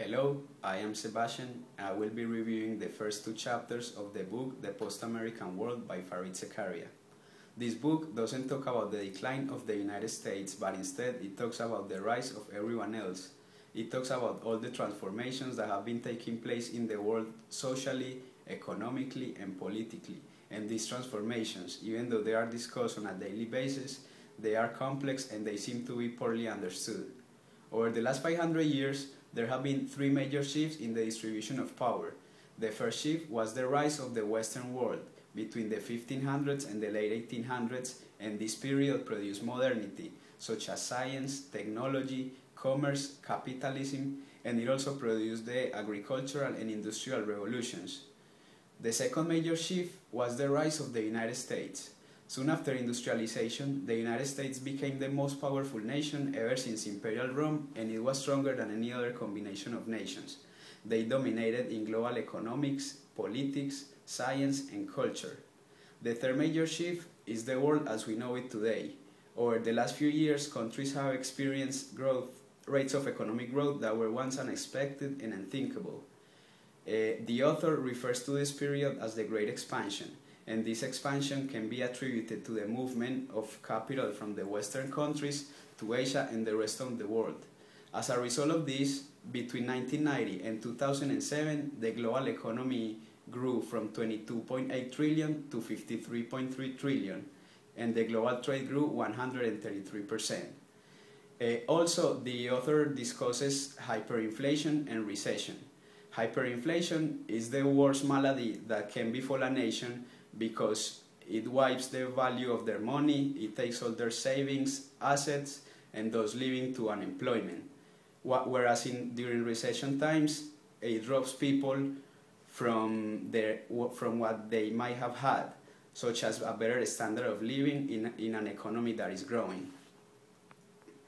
Hello, I am Sebastian, and I will be reviewing the first two chapters of the book The Post-American World by Farid Zakaria. This book doesn't talk about the decline of the United States, but instead it talks about the rise of everyone else. It talks about all the transformations that have been taking place in the world socially, economically, and politically. And these transformations, even though they are discussed on a daily basis, they are complex and they seem to be poorly understood. Over the last 500 years, there have been three major shifts in the distribution of power. The first shift was the rise of the Western world between the 1500s and the late 1800s, and this period produced modernity, such as science, technology, commerce, capitalism, and it also produced the agricultural and industrial revolutions. The second major shift was the rise of the United States. Soon after industrialization, the United States became the most powerful nation ever since Imperial Rome, and it was stronger than any other combination of nations. They dominated in global economics, politics, science, and culture. The third major shift is the world as we know it today. Over the last few years, countries have experienced rates of economic growth that were once unexpected and unthinkable. The author refers to this period as the Great Expansion, and this expansion can be attributed to the movement of capital from the Western countries to Asia and the rest of the world. As a result of this, between 1990 and 2007, the global economy grew from 22.8 trillion to 53.3 trillion, and the global trade grew 133%. Also, the author discusses hyperinflation and recession. Hyperinflation is the worst malady that can befall a nation because it wipes the value of their money, it takes all their savings, assets, and thus leading to unemployment. Whereas during recession times, it robs people from what they might have had, such as a better standard of living in an economy that is growing.